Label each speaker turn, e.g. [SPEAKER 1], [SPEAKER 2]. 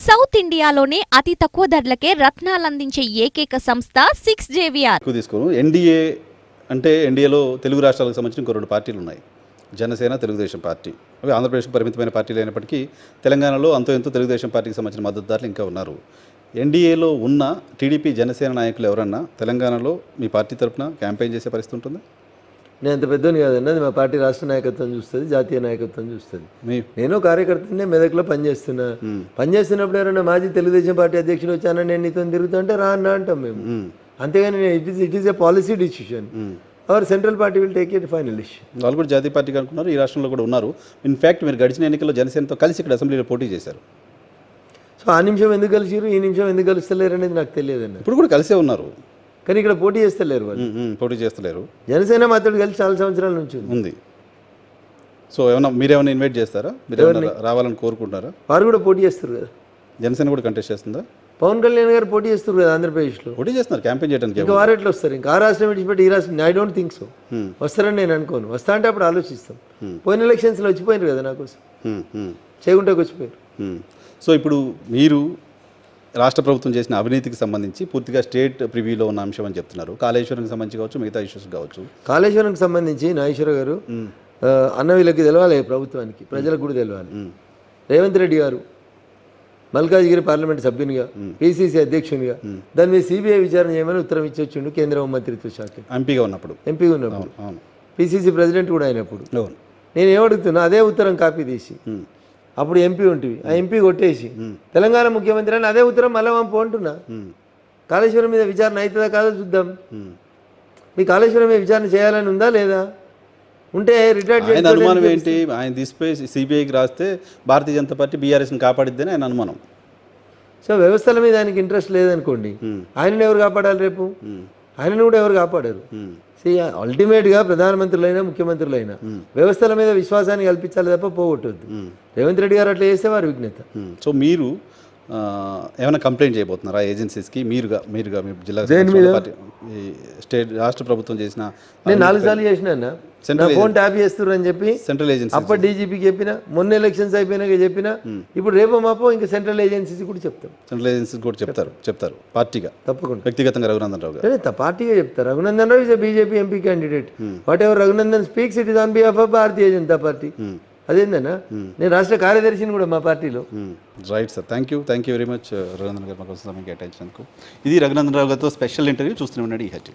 [SPEAKER 1] South ఇండియాలోనే అతి తక్కువ ధరలకే రత్నాలందించే ఏకైక సంస్థ 6JVR.
[SPEAKER 2] తీసుకోను. ఎన్డీఏ అంటే ఎన్డీఏలో తెలుగు రాష్ట్రాలకు సంబంధించిన ఇంకో 2 పార్టీలు ఉన్నాయి. జనసేన, తెలుగుదేశం పార్టీ. అవి ఆంధ్రప్రదేశ్కు పరిమితమైన పార్టీలు అయినప్పటికీ తెలంగాణలో అంతో ఎంతో తెలుగుదేశం పార్టీకి సంబంధించిన మద్దతుదారులు ఇంకా ఉన్నారు. ఎన్డీఏలో ఉన్న టీడీపీ, జనసేన నాయకులు ఎవరన్నా తెలంగాణలో మీ పార్టీ తరఫున క్యాంపెయిన్ చేసే పరిస్థితి ఉంటుందా?
[SPEAKER 3] నేను అంత పెద్దోని కాదండి. అది మా పార్టీ రాష్ట్ర నాయకత్వం చూస్తుంది, జాతీయ నాయకత్వం చూస్తుంది. నేను కార్యకర్తనే మెదక్లో పనిచేస్తున్నప్పుడు ఎవరైనా మాజీ తెలుగుదేశం పార్టీ అధ్యక్షుడు వచ్చానని నేను నీతో తిరుగుతుంటే రా అన్నా అంటాం మేము. అంతేగాని it is a policy decision. Our central party will take it final decision.
[SPEAKER 2] వాళ్ళు కూడా జాతీయ పార్టీకి అనుకున్నారు, ఈ రాష్ట్రంలో కూడా ఉన్నారు. ఇన్ఫ్యాక్ట్ మీరు గడిచిన ఎన్నికల్లో జనసేనతో కలిసి ఇక్కడ అసెంబ్లీలో పోటీ చేశారు.
[SPEAKER 3] సో ఆ నిమిషం ఎందుకు కలిసిరు, ఈ నిమిషం ఎందుకు కలుస్తలేరు అనేది నాకు తెలియదండి.
[SPEAKER 2] ఇప్పుడు కూడా కలిసే ఉన్నారు,
[SPEAKER 3] కానీ ఇక్కడ పోటీ చేస్తలేరు. వాళ్ళు
[SPEAKER 2] పోటీ చేస్తలేరు.
[SPEAKER 3] జనసేన మాత్రం కలిసి చాలా సంవత్సరాల నుంచి
[SPEAKER 2] ఉంది. సో ఏమన్నా మీరేమైనా ఇన్వైట్ చేస్తారా? మీరు రావాలని కోరుకుంటారా?
[SPEAKER 3] వారు కూడా పోటీ చేస్తారు కదా.
[SPEAKER 2] జనసేన కూడా కంటెస్ట్ చేస్తుందా?
[SPEAKER 3] పవన్ కళ్యాణ్ గారు పోటీ చేస్తారు కదా ఆంధ్రప్రదేశ్లో.
[SPEAKER 2] పోటీ చేస్తున్నారు క్యాంపెయిన్ చేయడానికి.
[SPEAKER 3] ఇంకా వారు ఎట్లా వస్తారు? ఇంకా ఆ రాష్ట్రం విడిచిపెట్టి ఈ రాష్ట్రం ఐ డోంట్ థింక్ సో. వస్తారని నేను అనుకోను. వస్తా అంటే అప్పుడు ఆలోచిస్తాం. పోయిన ఎలక్షన్స్లో వచ్చిపోయినారు కదా నా కోసం, చేయకుంటాకి వచ్చిపోయారు.
[SPEAKER 2] సో ఇప్పుడు మీరు రాష్ట్ర ప్రభుత్వం చేసిన అవినీతికి సంబంధించి పూర్తిగా స్టేట్ ప్రివ్యూలో ఉన్న అంశం అని చెప్తున్నారు. కాళేశ్వరంకి సంబంధించి కావచ్చు, మిగతా ఇష్యూస్ కావచ్చు.
[SPEAKER 3] కాళేశ్వరంకి సంబంధించి నాగేశ్వర గారు అన్న వీళ్ళకి తెలవాలి, ప్రభుత్వానికి, ప్రజలకు కూడా తెలవాలి. రేవంత్ రెడ్డి గారు మల్కాజ్గిరి పార్లమెంట్ సభ్యునిగా, పిసిసి అధ్యక్షునిగా దాని మీద సిబిఐ విచారణ చేయమని ఉత్తరం ఇచ్చొచ్చిండు కేంద్ర హోంమంత్రిత్వ శాఖ.
[SPEAKER 2] ఎంపీగా ఉన్నప్పుడు
[SPEAKER 3] పిసిసి ప్రెసిడెంట్ కూడా అయినప్పుడు నేను ఏమడుగుతున్నా, అదే ఉత్తరం కాపీ తీసి అప్పుడు ఎంపీ ఉంటుంది, ఆ ఎంపీ కొట్టేసి తెలంగాణ ముఖ్యమంత్రి అని అదే ఉత్తరం మళ్ళీ పంపు అంటున్నా. కాళేశ్వరం మీద విచారణ అవుతుందా కాదో చూద్దాం. మీ కాళేశ్వరం మీద విచారణ చేయాలని ఉందా లేదా? ఉంటే రిటైర్డ్
[SPEAKER 2] ఆయన అనుమానం ఏంటి? ఆయన తీసిపోయి సిబిఐకి రాస్తే భారతీయ జనతా పార్టీ బీఆర్ఎస్ని కాపాడిద్దని ఆయన అనుమానం.
[SPEAKER 3] సో వ్యవస్థల మీద ఆయనకి ఇంట్రెస్ట్ లేదనుకోండి, ఆయనను ఎవరు కాపాడాలి? రేపు ఆయనను కూడా ఎవరు కాపాడారు? అల్టిమేట్గా ప్రధానమంత్రులైనా ముఖ్యమంత్రులైనా వ్యవస్థల మీద విశ్వాసాన్ని కల్పించాలి తప్ప పోగొట్టొద్దు. రేవంత్ రెడ్డి గారు అట్లా చేస్తే వారి విఘ్నత.
[SPEAKER 2] సో మీరు ఏమైనా కంప్లైంట్ చేయబోతున్నారా ఏజెన్సీస్కి? మీరుగా మీ జిల్లా స్టేట్ రాష్ట్ర ప్రభుత్వం చేసిన?
[SPEAKER 3] నేను 4 సార్లు చేసిన ఫోన్ ట్యాప్ చేస్తున్నారు అని చెప్పి
[SPEAKER 2] సెంట్రల్ ఏజెన్సీ
[SPEAKER 3] అప్పటి డీజీపీకి చెప్పిన, మొన్న ఎలక్షన్స్ అయిపోయినాక చెప్పిన, ఇప్పుడు రేపో మాపో ఇంకా సెంట్రల్ ఏజెన్సీస్ కూడా చెప్తాం.
[SPEAKER 2] సెంట్రల్ ఏజెన్సీస్ కూడా చెప్తారు పార్టీగా,
[SPEAKER 3] తప్పకుండా.
[SPEAKER 2] వ్యక్తిగతంగా రఘునందన్ రావు గారు
[SPEAKER 3] పార్టీగా చెప్తారు. Raghunandan Rao is BJP MP candidate. Whatever Raghunandan speaks it is on behalf of Bharatiya Janata party. అదేందన్నా, నేను రాష్ట్ర కార్యదర్శిని కూడా మా పార్టీలో.
[SPEAKER 2] Right sir, thank you very much Raghunandan గారు మా కోసం సమయం కేటాయించినందుకు. ఇది రఘునందన్ రావు గారితో స్పెషల్ ఇంటర్వ్యూ. చూస్తూనే ఉన్నాడు ఈ హెడ్.